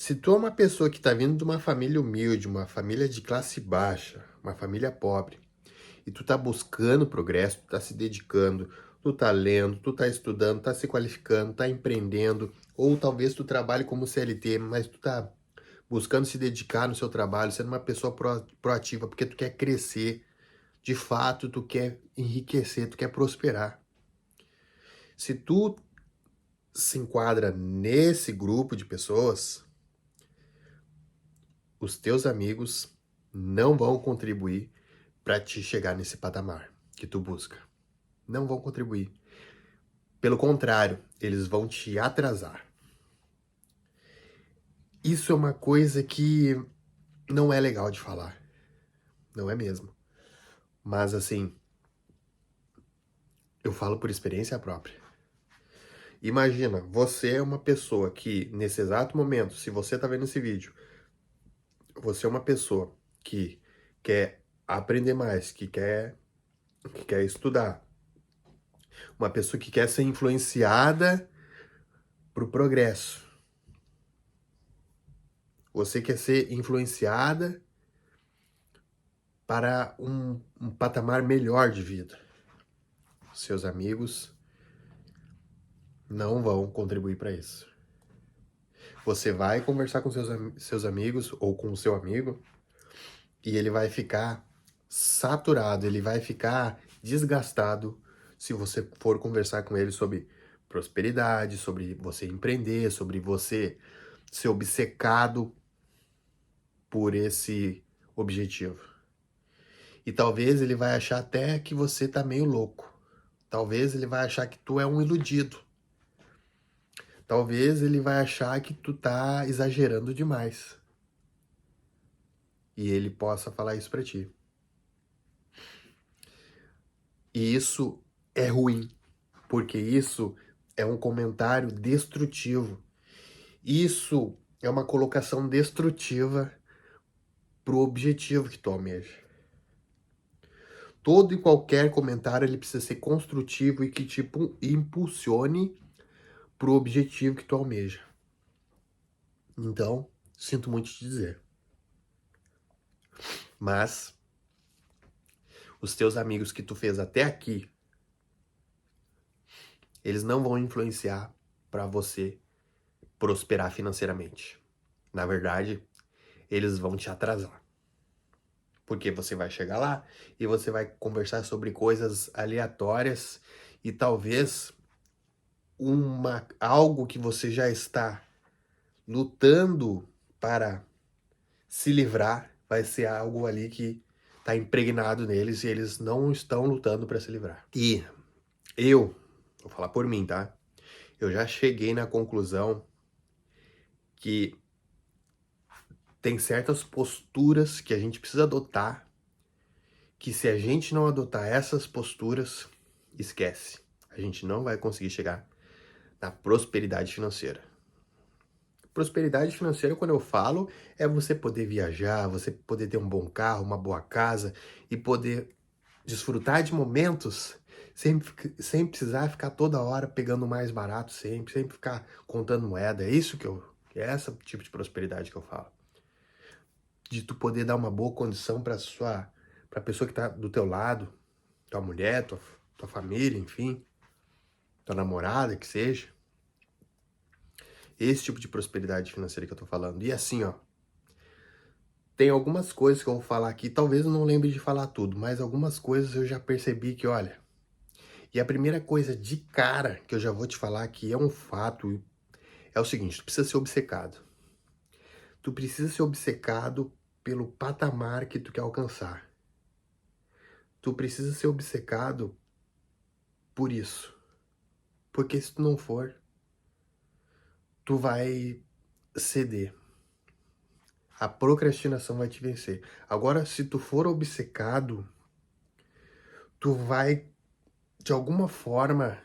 Se tu é uma pessoa que tá vindo de uma família humilde, uma família de classe baixa, uma família pobre, e tu tá buscando progresso, tu tá se dedicando, tu tá lendo, tu tá estudando, tá se qualificando, tá empreendendo, ou talvez tu trabalhe como CLT, mas tu tá buscando se dedicar no seu trabalho, sendo uma pessoa proativa, porque tu quer crescer, de fato, tu quer enriquecer, tu quer prosperar. Se tu se enquadra nesse grupo de pessoas, os teus amigos não vão contribuir para te chegar nesse patamar que tu busca. Não vão contribuir. Pelo contrário, eles vão te atrasar. Isso é uma coisa que não é legal de falar. Não é mesmo. Mas assim, eu falo por experiência própria. Imagina, você é uma pessoa que, nesse exato momento, se você está vendo esse vídeo, você é uma pessoa que quer aprender mais, que quer estudar, uma pessoa que quer ser influenciada para o progresso. Você quer ser influenciada para um patamar melhor de vida. Seus amigos não vão contribuir para isso. Você vai conversar com seus amigos ou com o seu amigo e ele vai ficar saturado, ele vai ficar desgastado se você for conversar com ele sobre prosperidade, sobre você empreender, sobre você ser obcecado por esse objetivo. E talvez ele vai achar até que você tá meio louco. Talvez ele vai achar que tu é um iludido. Talvez ele vai achar que tu tá exagerando demais. E ele possa falar isso pra ti. E isso é ruim, porque isso é um comentário destrutivo. Isso é uma colocação destrutiva pro objetivo que tu almeja. Todo e qualquer comentário ele precisa ser construtivo e que te impulsione pro objetivo que tu almeja. Então, sinto muito te dizer. Mas os teus amigos que tu fez até aqui, eles não vão influenciar para você prosperar financeiramente. Na verdade, eles vão te atrasar. Porque você vai chegar lá e você vai conversar sobre coisas aleatórias e talvez algo que você já está lutando para se livrar vai ser algo ali que está impregnado neles e eles não estão lutando para se livrar. E vou falar por mim, tá? Eu já cheguei na conclusão que tem certas posturas que a gente precisa adotar, que se a gente não adotar essas posturas, esquece. A gente não vai conseguir chegar na prosperidade financeira. Prosperidade financeira, quando eu falo, é você poder viajar, você poder ter um bom carro, uma boa casa e poder desfrutar de momentos sem precisar ficar toda hora pegando o mais barato sempre ficar contando moeda. É isso é esse tipo de prosperidade que eu falo. De tu poder dar uma boa condição para pessoa que tá do teu lado, tua mulher, tua família, enfim, tua namorada, que seja. Esse tipo de prosperidade financeira que eu tô falando. E assim, ó, tem algumas coisas que eu vou falar aqui, talvez eu não lembre de falar tudo, mas algumas coisas eu já percebi que, olha, e a primeira coisa de cara que eu já vou te falar que é um fato, é o seguinte, tu precisa ser obcecado. Tu precisa ser obcecado pelo patamar que tu quer alcançar. Tu precisa ser obcecado por isso. Porque se tu não for, tu vai ceder. A procrastinação vai te vencer. Agora, se tu for obcecado, tu vai, de alguma forma,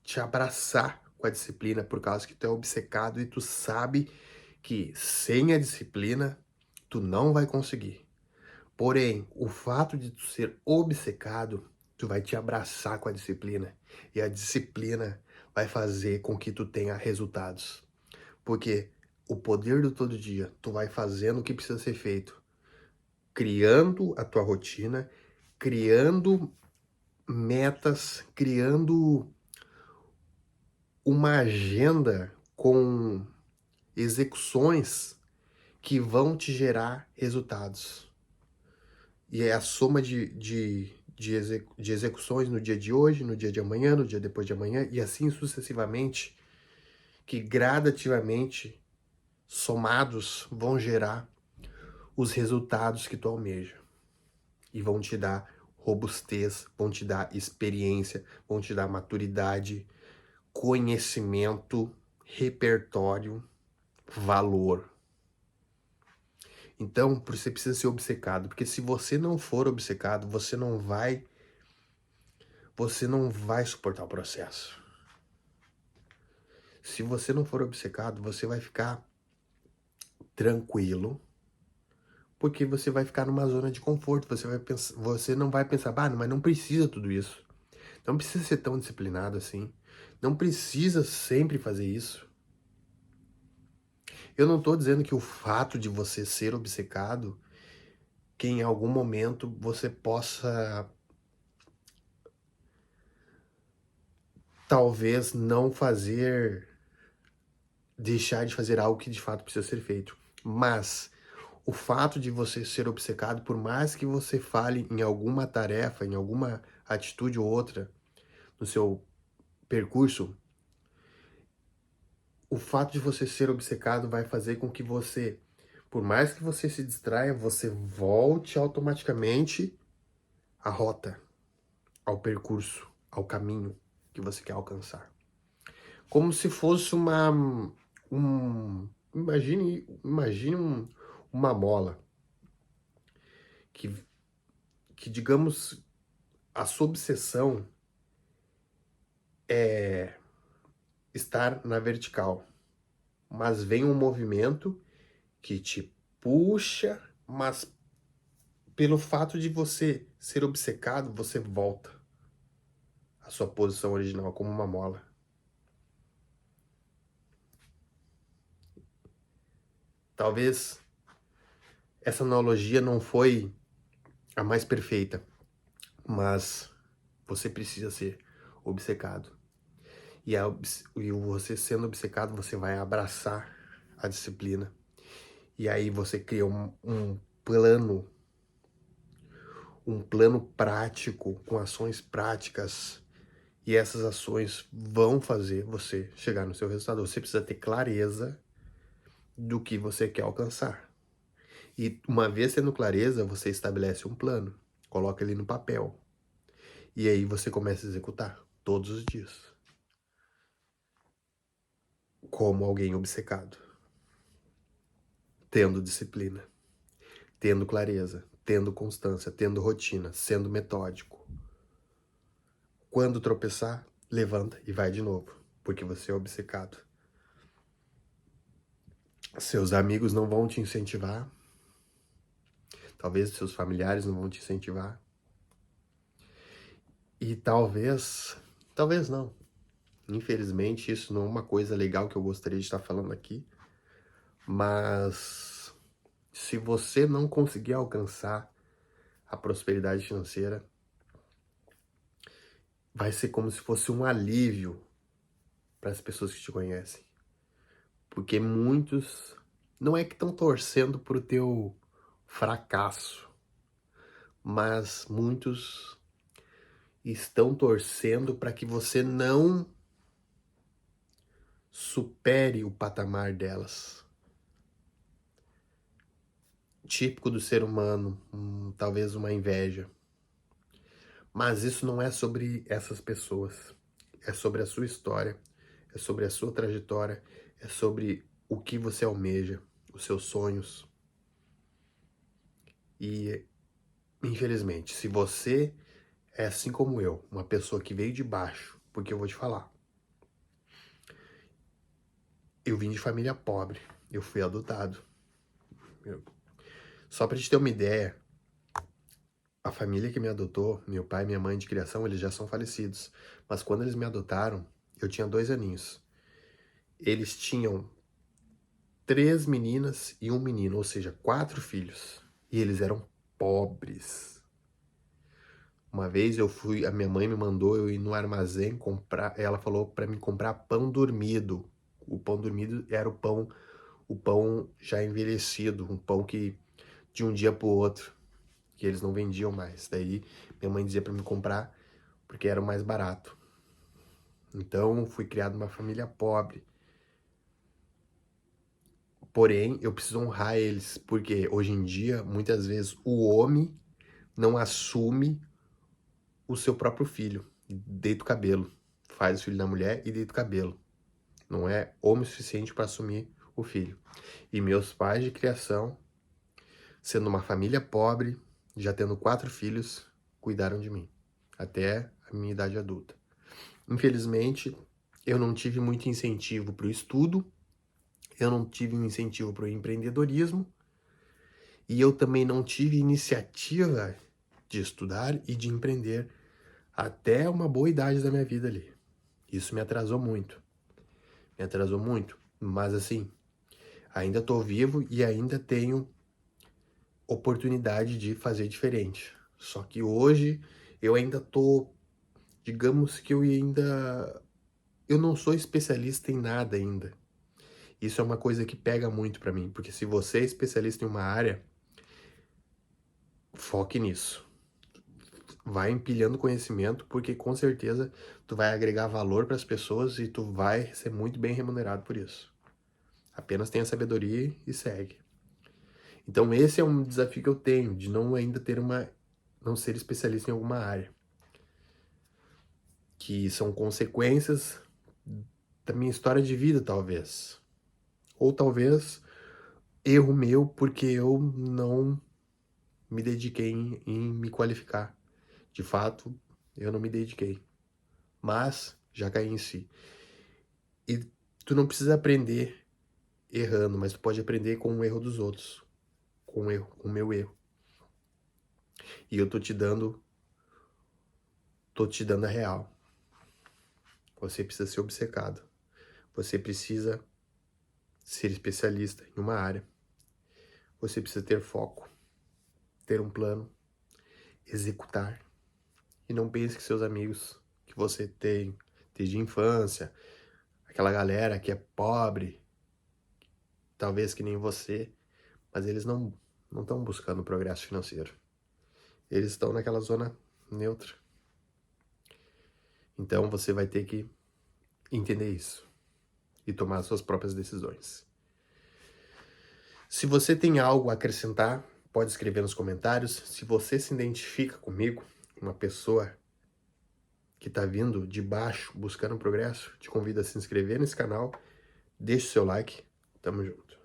te abraçar com a disciplina por causa que tu é obcecado e tu sabe que sem a disciplina tu não vai conseguir. Porém, o fato de tu ser obcecado, tu vai te abraçar com a disciplina e a disciplina vai fazer com que tu tenha resultados. Porque o poder do todo dia, tu vai fazendo o que precisa ser feito, criando a tua rotina, criando metas, criando uma agenda com execuções que vão te gerar resultados. E é a soma de execuções no dia de hoje, no dia de amanhã, no dia depois de amanhã, e assim sucessivamente, que gradativamente, somados, vão gerar os resultados que tu almeja. E vão te dar robustez, vão te dar experiência, vão te dar maturidade, conhecimento, repertório, valor. Então, você precisa ser obcecado, porque se você não for obcecado, você não vai suportar o processo. Se você não for obcecado, você vai ficar tranquilo, porque você vai ficar numa zona de conforto, você não vai pensar, mas não precisa tudo isso. Não precisa ser tão disciplinado assim. Não precisa sempre fazer isso. Eu não estou dizendo que o fato de você ser obcecado, que em algum momento você possa talvez não fazer, deixar de fazer algo que de fato precisa ser feito. Mas o fato de você ser obcecado, por mais que você fale em alguma tarefa, em alguma atitude ou outra no seu percurso, o fato de você ser obcecado vai fazer com que você, por mais que você se distraia, você volte automaticamente à rota, ao percurso, ao caminho que você quer alcançar. Como se fosse imagine uma mola que, digamos, a sua obsessão é estar na vertical, mas vem um movimento que te puxa, mas pelo fato de você ser obcecado, você volta à sua posição original como uma mola. Talvez essa analogia não foi a mais perfeita, mas você precisa ser obcecado. E você sendo obcecado, você vai abraçar a disciplina. E aí você cria um plano prático, com ações práticas. E essas ações vão fazer você chegar no seu resultado. Você precisa ter clareza do que você quer alcançar. E uma vez tendo clareza, você estabelece um plano, coloca ele no papel. E aí você começa a executar todos os dias. Como alguém obcecado. Tendo disciplina, tendo clareza, tendo constância, tendo rotina, sendo metódico. Quando tropeçar, levanta e vai de novo, porque você é obcecado. Seus amigos não vão te incentivar, talvez seus familiares não vão te incentivar. E talvez não. Infelizmente, isso não é uma coisa legal que eu gostaria de estar falando aqui, mas se você não conseguir alcançar a prosperidade financeira, vai ser como se fosse um alívio para as pessoas que te conhecem. Porque muitos não é que estão torcendo pro teu fracasso, mas muitos estão torcendo para que você não supere o patamar delas. Típico do ser humano, talvez uma inveja. Mas isso não é sobre essas pessoas. É sobre a sua história, é sobre a sua trajetória, é sobre o que você almeja, os seus sonhos. E, infelizmente, se você é assim como eu, uma pessoa que veio de baixo, porque eu vou te falar, eu vim de família pobre, eu fui adotado. Só pra gente ter uma ideia, a família que me adotou, meu pai e minha mãe de criação, eles já são falecidos. Mas quando eles me adotaram, eu tinha 2 aninhos. Eles tinham 3 meninas e um menino, ou seja, 4 filhos. E eles eram pobres. Uma vez a minha mãe me mandou eu ir no armazém comprar, ela falou para mim comprar pão dormido. O pão dormido era o pão já envelhecido, um pão que de um dia pro outro, que eles não vendiam mais. Daí minha mãe dizia para me comprar porque era o mais barato. Então fui criado numa família pobre. Porém, eu preciso honrar eles, porque hoje em dia, muitas vezes, o homem não assume o seu próprio filho. Deita o cabelo. Faz o filho da mulher e deita o cabelo. Não é homem suficiente para assumir o filho. E meus pais de criação, sendo uma família pobre, já tendo 4 filhos, cuidaram de mim. Até a minha idade adulta. Infelizmente, eu não tive muito incentivo para o estudo. Eu não tive um incentivo para o empreendedorismo e eu também não tive iniciativa de estudar e de empreender até uma boa idade da minha vida ali. Isso me atrasou muito. Me atrasou muito, mas assim, ainda estou vivo e ainda tenho oportunidade de fazer diferente. Só que hoje eu ainda tô, digamos que eu não sou especialista em nada ainda. Isso é uma coisa que pega muito para mim, porque se você é especialista em uma área, foque nisso. Vai empilhando conhecimento, porque com certeza tu vai agregar valor para as pessoas e tu vai ser muito bem remunerado por isso. Apenas tenha sabedoria e segue. Então esse é um desafio que eu tenho, de não ainda não ser especialista em alguma área. Que são consequências da minha história de vida, talvez. Ou talvez erro meu, porque eu não me dediquei em me qualificar. De fato, eu não me dediquei. Mas já caí em si. E tu não precisa aprender errando, mas tu pode aprender com o erro dos outros. Com o meu erro. E eu tô te dando a real. Você precisa ser obcecado. Você precisa ser especialista em uma área. Você precisa ter foco, ter um plano, executar. E não pense que seus amigos que você tem desde a infância, aquela galera que é pobre, talvez que nem você, mas eles não estão buscando progresso financeiro. Eles estão naquela zona neutra. Então você vai ter que entender isso e tomar as suas próprias decisões. Se você tem algo a acrescentar, pode escrever nos comentários. Se você se identifica comigo, uma pessoa que está vindo de baixo buscando progresso, te convido a se inscrever nesse canal, deixe o seu like. Tamo junto.